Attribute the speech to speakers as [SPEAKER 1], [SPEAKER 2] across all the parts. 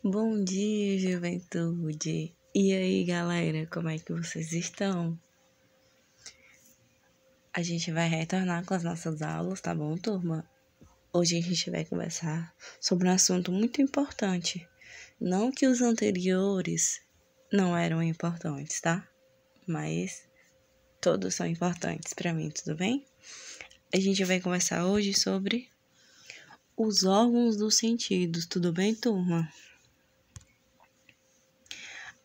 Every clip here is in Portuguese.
[SPEAKER 1] Bom dia, juventude! E aí, galera, como é que vocês estão? A gente vai retornar com as nossas aulas, tá bom, turma? Hoje a gente vai conversar sobre um assunto muito importante. Não que os anteriores não eram importantes, tá? Mas todos são importantes pra mim, tudo bem? A gente vai conversar hoje sobre os órgãos dos sentidos, tudo bem, turma?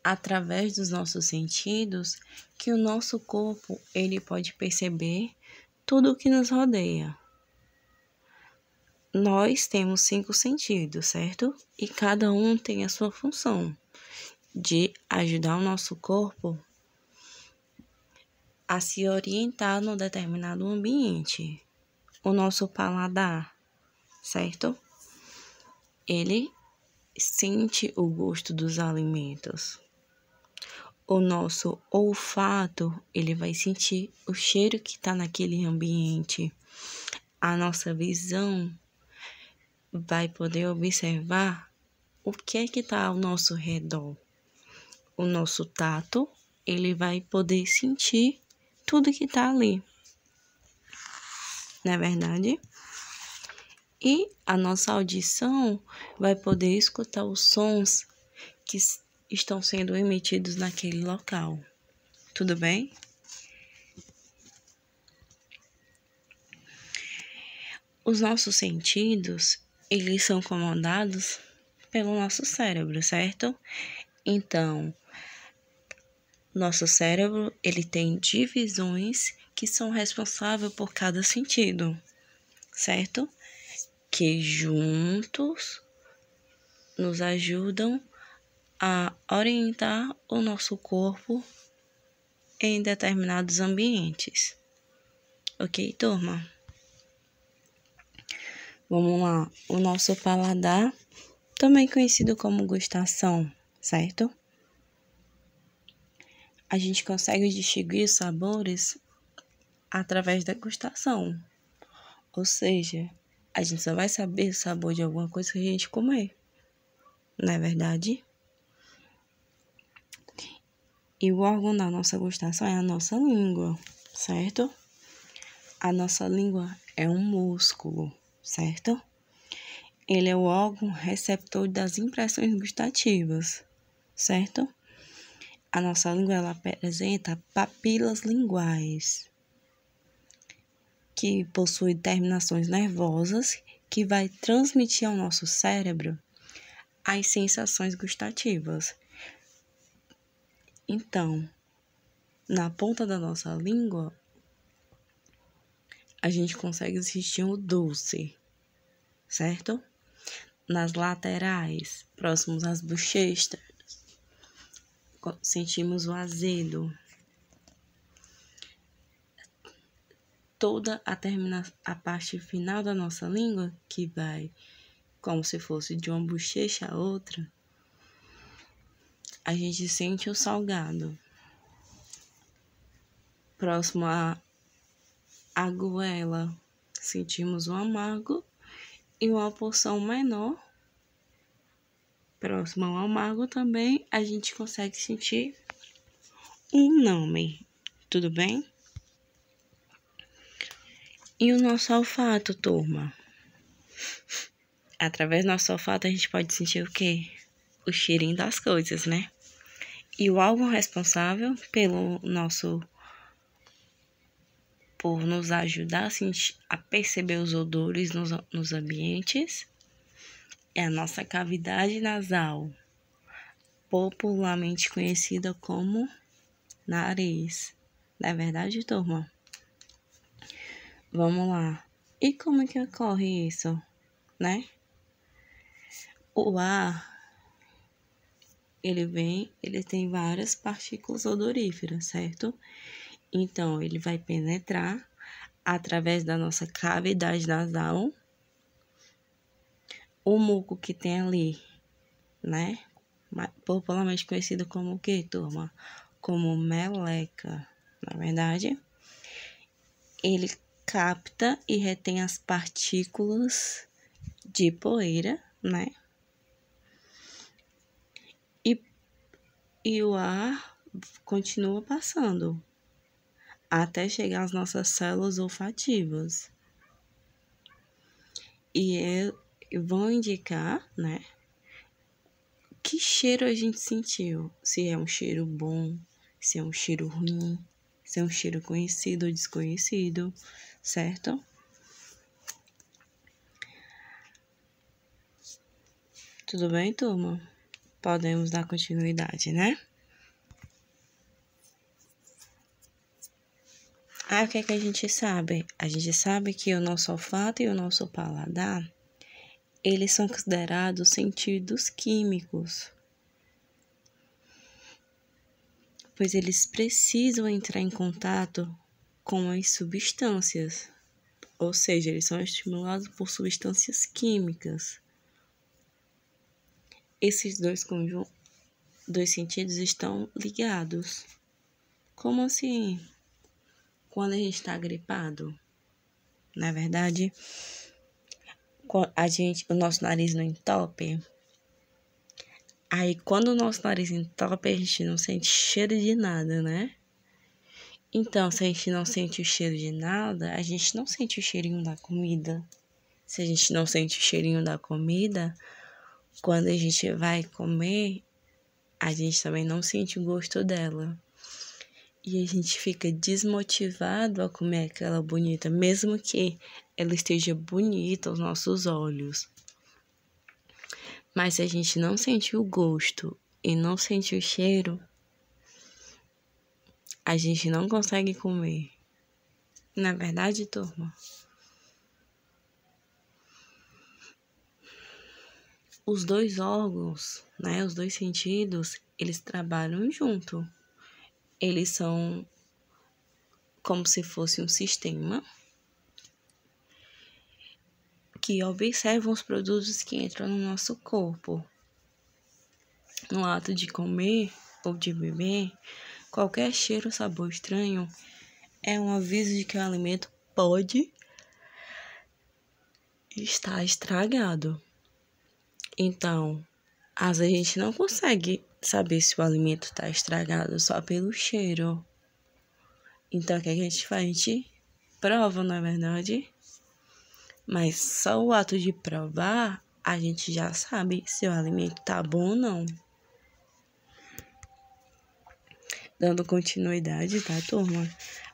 [SPEAKER 1] Através dos nossos sentidos que o nosso corpo ele pode perceber tudo o que nos rodeia. Nós temos 5 sentidos, certo? E cada um tem a sua função de ajudar o nosso corpo a se orientar num determinado ambiente. O nosso paladar, certo? Ele sente o gosto dos alimentos. O nosso olfato, ele vai sentir o cheiro que está naquele ambiente. A nossa visão vai poder observar o que é que está ao nosso redor. O nosso tato, ele vai poder sentir tudo que está ali. Não é verdade? E a nossa audição vai poder escutar os sons que estão sendo emitidos naquele local. Tudo bem? Os nossos sentidos, eles são comandados pelo nosso cérebro, certo? Então, nosso cérebro, ele tem divisões que são responsáveis por cada sentido, certo? Que juntos nos ajudam a orientar o nosso corpo em determinados ambientes. Ok, turma? Vamos lá. O nosso paladar, também conhecido como gustação, certo? A gente consegue distinguir os sabores através da gustação. Ou seja, a gente só vai saber o sabor de alguma coisa que a gente comer. Não é verdade? E o órgão da nossa gustação é a nossa língua, certo? A nossa língua é um músculo, certo? Ele é o órgão receptor das impressões gustativas, certo? A nossa língua, ela apresenta papilas linguais, que possui terminações nervosas, que vai transmitir ao nosso cérebro as sensações gustativas. Então, na ponta da nossa língua, a gente consegue sentir o doce, certo? Nas laterais, próximos às bochechas, sentimos o azedo. Toda a parte final da nossa língua, que vai como se fosse de uma bochecha a outra, a gente sente o salgado. Próximo à goela, sentimos o amargo e uma porção menor. Próximo ao amargo também, a gente consegue sentir um nome. Tudo bem? E o nosso olfato, turma? Através do nosso olfato, a gente pode sentir o quê? O cheirinho das coisas, né? E o órgão responsável por nos ajudar a perceber os odores nos ambientes é a nossa cavidade nasal, popularmente conhecida como nariz. Não é verdade, turma? Vamos lá. E como é que ocorre isso, né? O ar, ele tem várias partículas odoríferas, certo? Então, ele vai penetrar através da nossa cavidade nasal, o muco que tem ali, né? Popularmente conhecido como o quê, turma? Como meleca, na verdade. Ele capta e retém as partículas de poeira, né? e o ar continua passando até chegar às nossas células olfativas. E vão indicar, né, que cheiro a gente sentiu. Se é um cheiro bom, se é um cheiro ruim, se é um cheiro conhecido ou desconhecido, certo? Tudo bem, turma? Podemos dar continuidade, né? O que é que a gente sabe? A gente sabe que o nosso olfato e o nosso paladar, eles são considerados sentidos químicos, pois eles precisam entrar em contato com as substâncias, ou seja, eles são estimulados por substâncias químicas. Esses dois sentidos estão ligados. Como assim? Quando a gente está gripado, na verdade, o nosso nariz não entope. Aí, quando o nosso nariz entope, a gente não sente cheiro de nada, né? Então, se a gente não sente o cheiro de nada, a gente não sente o cheirinho da comida. Se a gente não sente o cheirinho da comida, quando a gente vai comer, a gente também não sente o gosto dela. E a gente fica desmotivado a comer aquela bonita, mesmo que ela esteja bonita aos nossos olhos. Mas se a gente não sente o gosto e não sente o cheiro, a gente não consegue comer. Não é verdade, turma? Os dois órgãos, né, os dois sentidos, eles trabalham junto. Eles são como se fosse um sistema que observam os produtos que entram no nosso corpo. No ato de comer ou de beber, qualquer cheiro ou sabor estranho é um aviso de que o alimento pode estar estragado. Então, às vezes a gente não consegue saber se o alimento está estragado só pelo cheiro. Então, o que a gente faz? A gente prova, não é verdade? Mas só o ato de provar, a gente já sabe se o alimento tá bom ou não. Dando continuidade, tá, turma?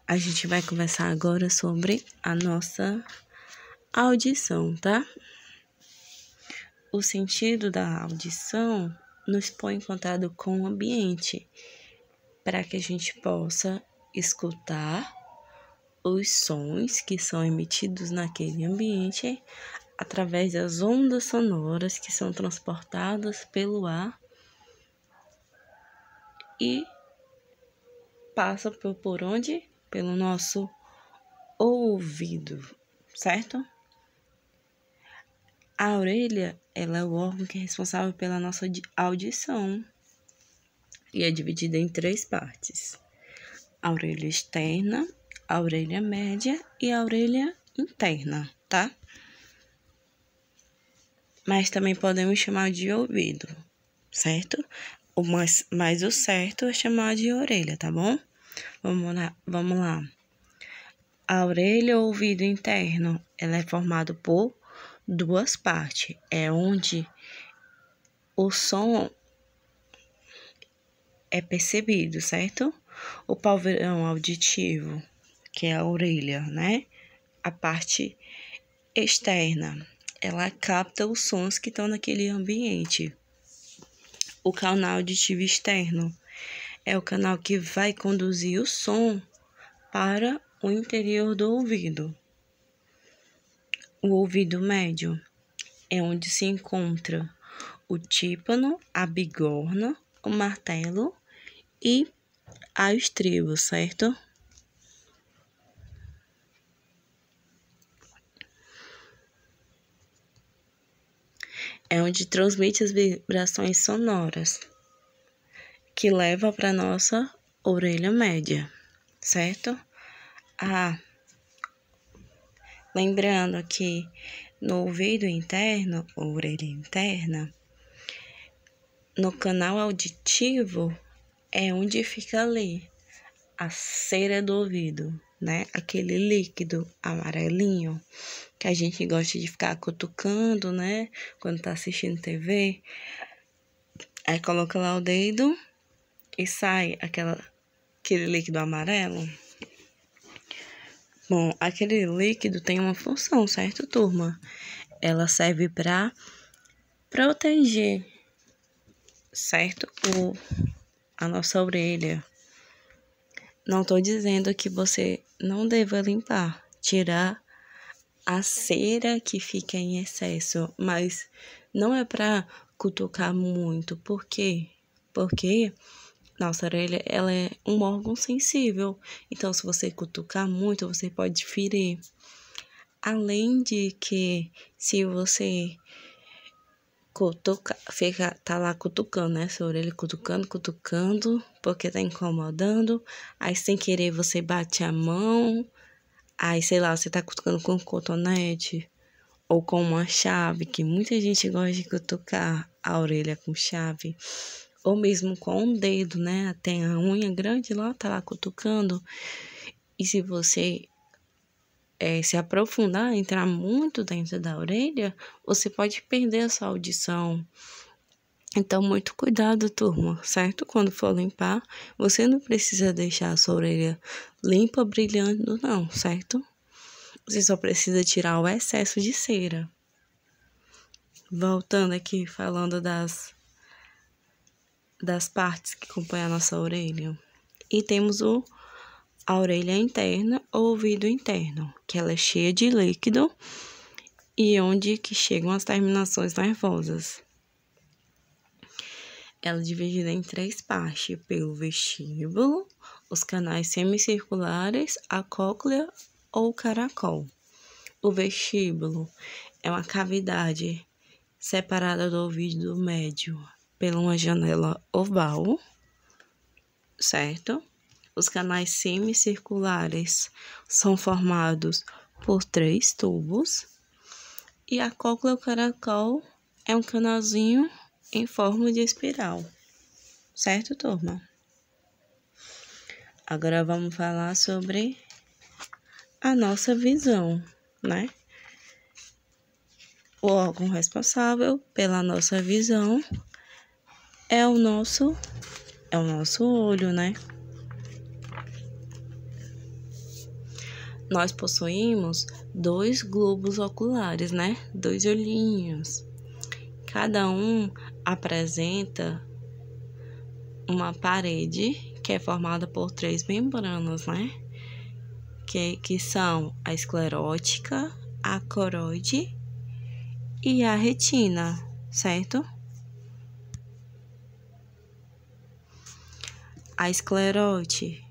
[SPEAKER 1] A gente vai conversar agora sobre a nossa audição, tá? O sentido da audição nos põe em contato com o ambiente, para que a gente possa escutar os sons que são emitidos naquele ambiente através das ondas sonoras que são transportadas pelo ar e passam por onde? Pelo nosso ouvido, certo? A orelha, ela é o órgão que é responsável pela nossa audição e é dividida em 3 partes: a orelha externa, a orelha média e a orelha interna, tá? Mas também podemos chamar de ouvido, certo? Mas o certo é chamar de orelha, tá bom? Vamos lá. A orelha ou ouvido interno, ela é formado por 2 partes. É onde o som é percebido, certo? O palveirão auditivo, que é a orelha, né? A parte externa, ela capta os sons que estão naquele ambiente. O canal auditivo externo é o canal que vai conduzir o som para o interior do ouvido. O ouvido médio é onde se encontra o tímpano, a bigorna, o martelo e a estribo, certo? É onde transmite as vibrações sonoras que leva para nossa orelha média, certo? Lembrando que no ouvido interno, ou orelha interna, no canal auditivo, é onde fica ali a cera do ouvido, né? Aquele líquido amarelinho que a gente gosta de ficar cutucando, né? Quando tá assistindo TV. Aí coloca lá o dedo e sai aquele líquido amarelo. Bom, aquele líquido tem uma função, certo, turma? Ela serve para proteger, certo? A nossa orelha. Não tô dizendo que você não deva limpar, tirar a cera que fica em excesso, mas não é para cutucar muito. Por quê? Porque nossa orelha, ela é um órgão sensível. Então, se você cutucar muito, você pode ferir. Além de que, se você tá lá cutucando, né? Sua orelha cutucando, porque tá incomodando. Aí, sem querer, você bate a mão. Aí, sei lá, você tá cutucando com um cotonete ou com uma chave, que muita gente gosta de cutucar a orelha com chave. Ou mesmo com um dedo, né? Tem a unha grande lá, tá lá cutucando. E se você se aprofundar, entrar muito dentro da orelha, você pode perder a sua audição. Então, muito cuidado, turma, certo? Quando for limpar, você não precisa deixar a sua orelha limpa, brilhando, não, certo? Você só precisa tirar o excesso de cera. Voltando aqui, falando das partes que compõem a nossa orelha. E temos a orelha interna ou ouvido interno, que ela é cheia de líquido e onde que chegam as terminações nervosas. Ela é dividida em 3 partes, pelo vestíbulo, os canais semicirculares, a cóclea ou caracol. O vestíbulo é uma cavidade separada do ouvido médio por uma janela oval, certo? Os canais semicirculares são formados por 3 tubos e a cóclea ou caracol é um canalzinho em forma de espiral, certo, turma? Agora vamos falar sobre a nossa visão, né? O órgão responsável pela nossa visão é o nosso olho, né? Nós possuímos 2 globos oculares, né? 2 olhinhos. Cada um apresenta uma parede que é formada por 3 membranas, né? Que são a esclerótica, a coroide e a retina, certo? A escleróide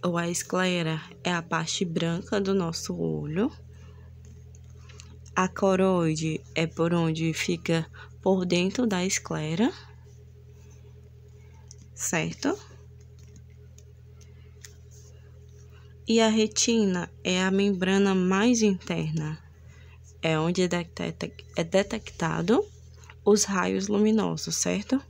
[SPEAKER 1] ou a esclera é a parte branca do nosso olho. A coroide é por onde fica por dentro da esclera, certo? E a retina é a membrana mais interna, é onde é detectado os raios luminosos, certo?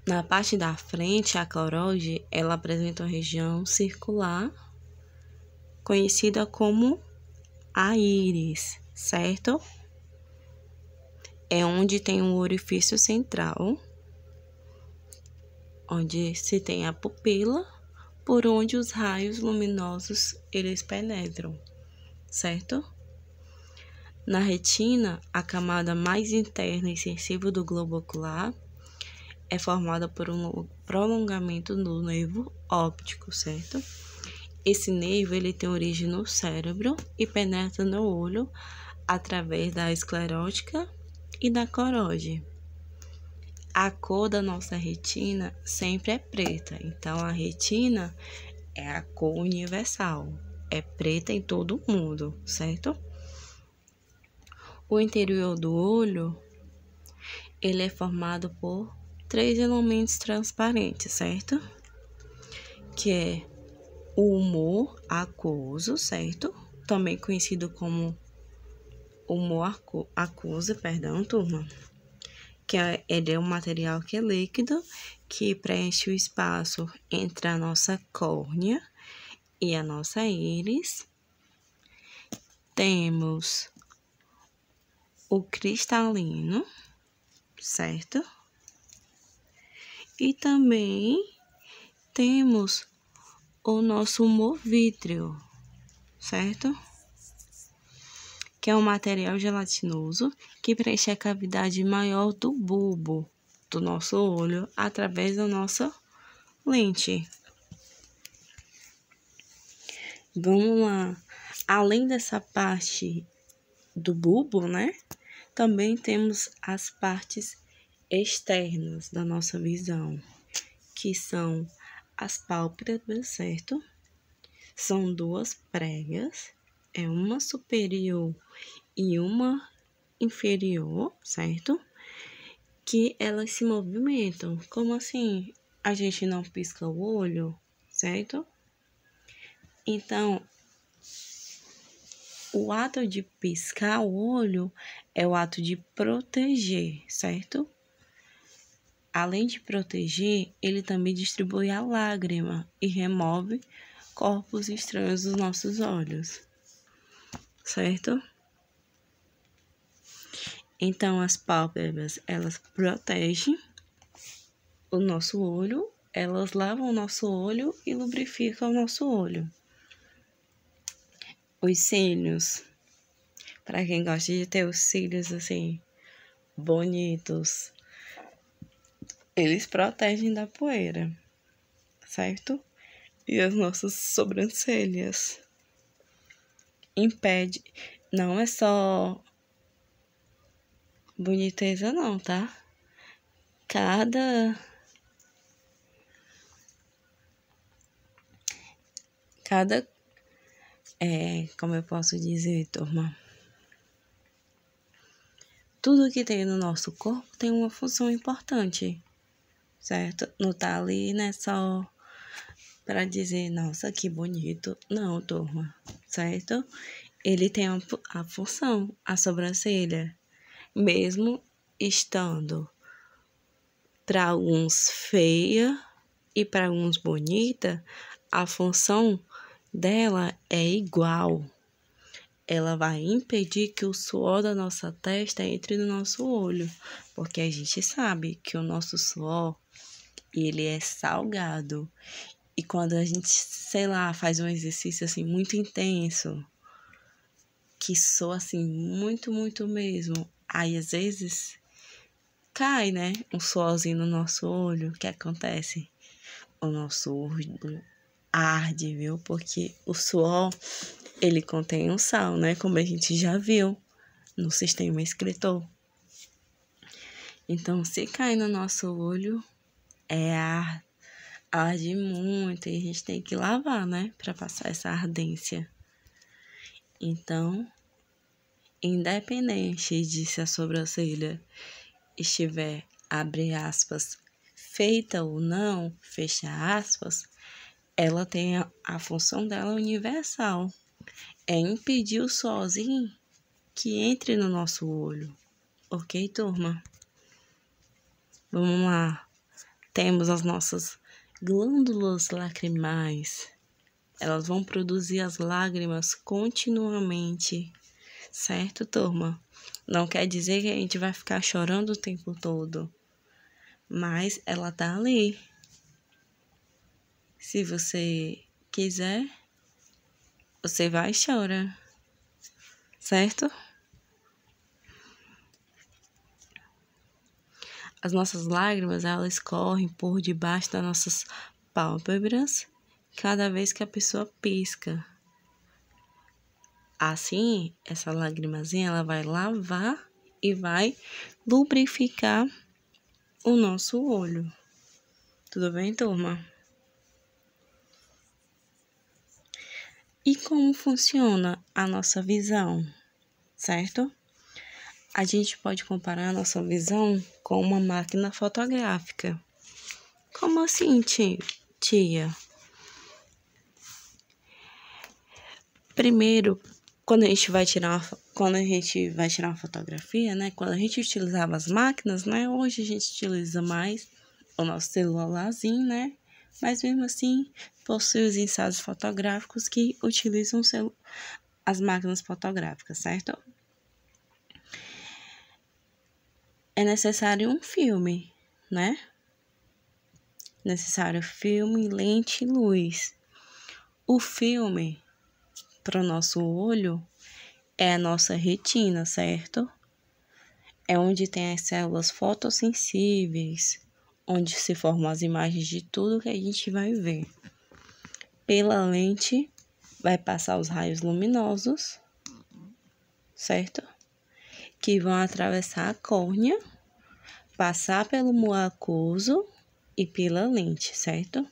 [SPEAKER 1] Na parte da frente, a coroide, ela apresenta uma região circular, conhecida como a íris, certo? É onde tem um orifício central, onde se tem a pupila, por onde os raios luminosos eles penetram, certo? Na retina, a camada mais interna e sensível do globo ocular é formada por um prolongamento do nervo óptico, certo? Esse nervo ele tem origem no cérebro e penetra no olho através da esclerótica e da coroide. A cor da nossa retina sempre é preta, então a retina é a cor universal, é preta em todo mundo, certo? O interior do olho, ele é formado por 3 elementos transparentes, certo? Que é o humor aquoso, certo? Também conhecido como humor aquoso, turma. ele é um material que é líquido, que preenche o espaço entre a nossa córnea e a nossa íris. Temos o cristalino, certo? E também temos o nosso humor vítreo, certo? Que é um material gelatinoso que preenche a cavidade maior do bulbo do nosso olho através da nossa lente. Vamos lá. Além dessa parte do bulbo, né? Também temos as partes externas da nossa visão, que são as pálpebras, certo? São duas pregas, é uma superior e uma inferior, certo? Que elas se movimentam. Como assim? A gente não pisca o olho, certo? Então, o ato de piscar o olho é o ato de proteger, certo? Além de proteger, ele também distribui a lágrima e remove corpos estranhos dos nossos olhos, certo? Então, as pálpebras, elas protegem o nosso olho, elas lavam o nosso olho e lubrificam o nosso olho. Os cílios, para quem gosta de ter os cílios assim, bonitos, eles protegem da poeira, certo? E as nossas sobrancelhas impede, não é só boniteza não, tá? Cada como eu posso dizer, turma? Tudo que tem no nosso corpo tem uma função importante, certo? Não tá ali, né, só para dizer, nossa, que bonito. Não, turma, certo? Ele tem a função, a sobrancelha, mesmo estando para alguns feia e para alguns bonita, a função dela é igual. Ela vai impedir que o suor da nossa testa entre no nosso olho, porque a gente sabe que o nosso suor, ele é salgado. E quando a gente, sei lá, faz um exercício assim muito intenso, que soa assim muito, muito mesmo, aí às vezes cai, né, um suorzinho no nosso olho. O que acontece? O nosso olho arde, viu? Porque o suor, ele contém um sal, né? Como a gente já viu no sistema excretor. Então, se cai no nosso olho, arde muito e a gente tem que lavar, né? Para passar essa ardência. Então, independente de se a sobrancelha estiver, abre aspas, feita ou não, fecha aspas, ela tem a função dela universal. É impedir o solzinho que entre no nosso olho. Ok, turma? Vamos lá. Temos as nossas glândulas lacrimais. Elas vão produzir as lágrimas continuamente. Certo, turma? Não quer dizer que a gente vai ficar chorando o tempo todo. Mas ela tá ali. Se você quiser, você vai e chora. Certo? As nossas lágrimas, elas correm por debaixo das nossas pálpebras cada vez que a pessoa pisca. Assim, essa lagrimazinha, ela vai lavar e vai lubrificar o nosso olho. Tudo bem, turma? E como funciona a nossa visão, certo? A gente pode comparar a nossa visão com uma máquina fotográfica. Como assim, tia? Primeiro, quando quando a gente vai tirar uma fotografia, né? Quando a gente utilizava as máquinas, né? Hoje a gente utiliza mais o nosso celularzinho, né? Mas mesmo assim, possui os ensaios fotográficos que utilizam as máquinas fotográficas, certo? É necessário um filme, né? Necessário filme, lente e luz. O filme, para o nosso olho, é a nossa retina, certo? É onde tem as células fotossensíveis, onde se formam as imagens de tudo que a gente vai ver. Pela lente, vai passar os raios luminosos, certo? Que vão atravessar a córnea, passar pelo muco aquoso e pela lente, certo?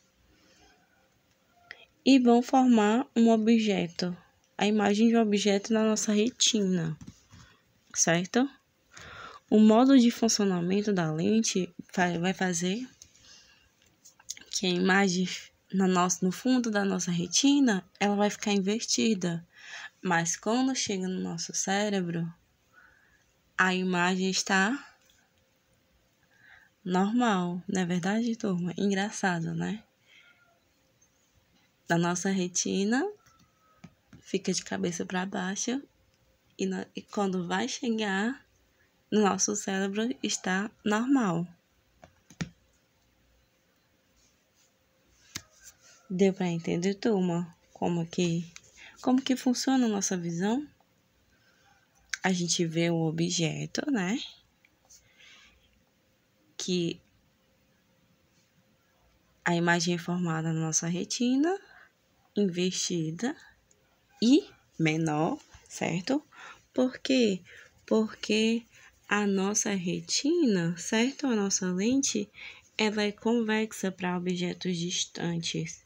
[SPEAKER 1] E vão formar um objeto, a imagem de um objeto na nossa retina, certo? O modo de funcionamento da lente vai fazer que a imagem no fundo da nossa retina, ela vai ficar invertida. Mas quando chega no nosso cérebro, a imagem está normal, não é verdade, turma? Engraçado, né? Da nossa retina, fica de cabeça para baixo e quando vai chegar no nosso cérebro, está normal. Deu para entender, turma? Como que funciona a nossa visão? A gente vê o objeto, né? Que a imagem é formada na nossa retina, invertida e menor, certo? Por quê? Porque a nossa retina, certo? A nossa lente, ela é convexa para objetos distantes,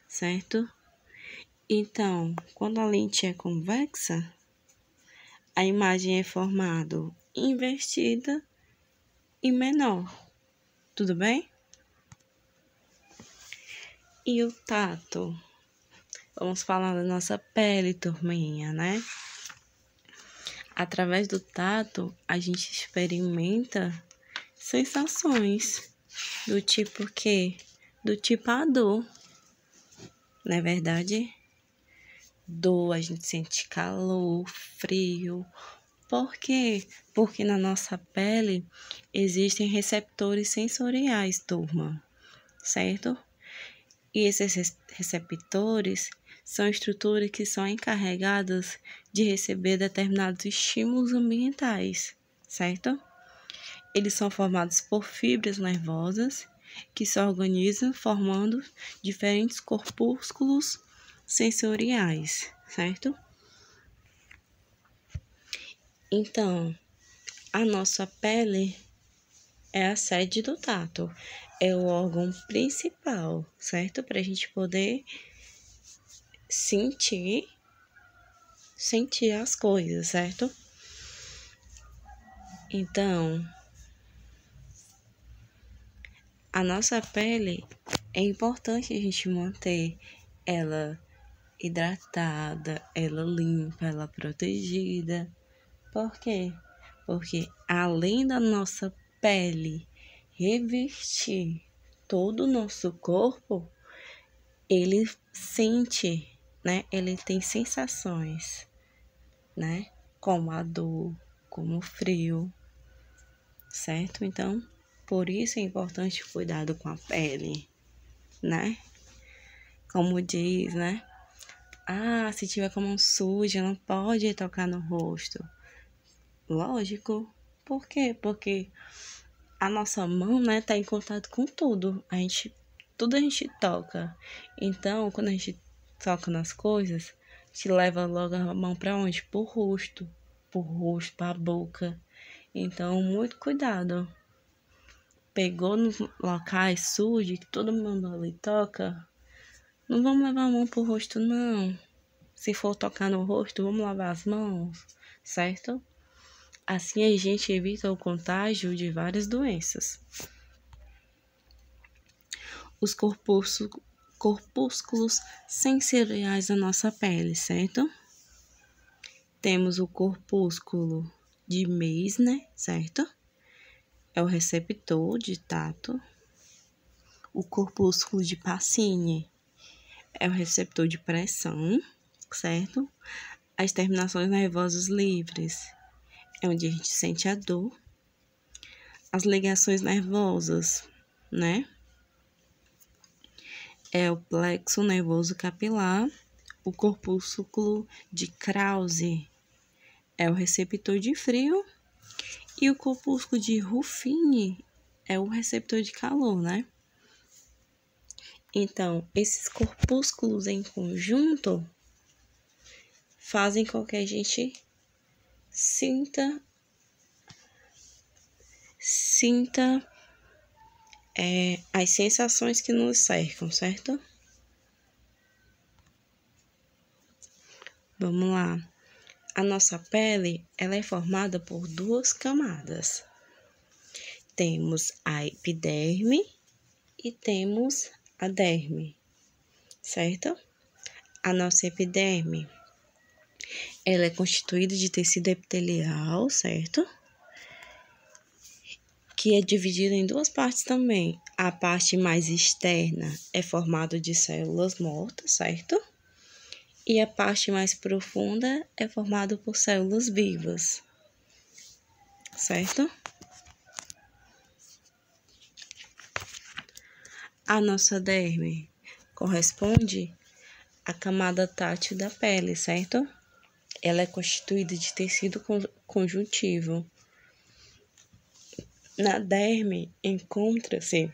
[SPEAKER 1] certo? Então, quando a lente é convexa, a imagem é formada invertida e menor. Tudo bem? E o tato? Vamos falar da nossa pele, turminha, né? Através do tato, a gente experimenta sensações do tipo quê? Do tipo a dor. Não é verdade? Dor, a gente sente calor, frio. Por quê? Porque na nossa pele existem receptores sensoriais, turma, certo? E esses receptores são estruturas que são encarregadas de receber determinados estímulos ambientais, certo? Eles são formados por fibras nervosas que se organizam formando diferentes corpúsculos sensoriais, certo? Então, a nossa pele é a sede do tato, é o órgão principal, certo? Para a gente poder sentir as coisas, certo? Então, a nossa pele é importante a gente manter ela hidratada, ela limpa, ela protegida. Por quê? Porque além da nossa pele revestir todo o nosso corpo, ele sente, né? Ele tem sensações, né? Como a dor, como o frio, certo? Então, por isso é importante o cuidado com a pele, né? Como diz, né? Ah, se tiver com a mão suja, não pode tocar no rosto. Lógico. Por quê? Porque a nossa mão, né, tá em contato com tudo. Tudo a gente toca. Então, quando a gente toca nas coisas, a gente leva logo a mão para onde? Pro rosto, pra boca. Então, muito cuidado. Pegou nos locais sujos, que todo mundo ali toca, não vamos levar a mão pro rosto, não. Se for tocar no rosto, vamos lavar as mãos, certo? Assim a gente evita o contágio de várias doenças. Os corpúsculos sensoriais da nossa pele, certo? Temos o corpúsculo de Meissner, certo? É o receptor de tato. O corpúsculo de Pacini é o receptor de pressão, certo? As terminações nervosas livres é onde a gente sente a dor. As ligações nervosas, né? É o plexo nervoso capilar. O corpúsculo de Krause é o receptor de frio. E o corpúsculo de Ruffini é o receptor de calor, né? Então, esses corpúsculos em conjunto fazem com que a gente sinta as sensações que nos cercam, certo? Vamos lá. A nossa pele, ela é formada por duas camadas. Temos a epiderme e temos a derme, certo? A nossa epiderme, ela é constituída de tecido epitelial, certo? Que é dividida em duas partes também. A parte mais externa é formada de células mortas, certo? E a parte mais profunda é formada por células vivas, certo? A nossa derme corresponde à camada tátil da pele, certo? Ela é constituída de tecido conjuntivo. Na derme encontra-se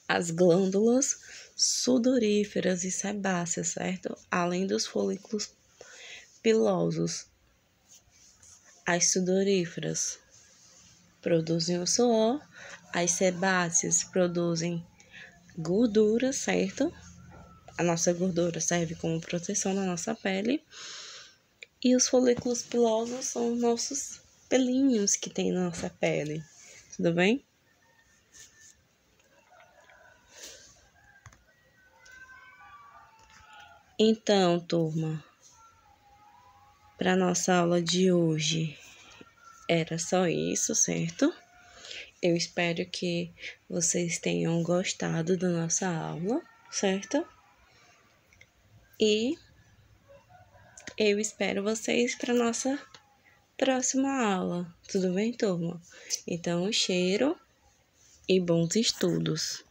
[SPEAKER 1] as glândulas sudoríferas e sebáceas, certo? Além dos folículos pilosos. As sudoríferas produzem o suor, as sebáceas produzem gordura, certo? A nossa gordura serve como proteção da nossa pele. E os folículos pilosos são os nossos pelinhos que tem na nossa pele. Tudo bem? Então, turma, para nossa aula de hoje era só isso, certo? Eu espero que vocês tenham gostado da nossa aula, certo? E eu espero vocês para nossa próxima aula. Tudo bem, turma? Então, um cheiro e bons estudos.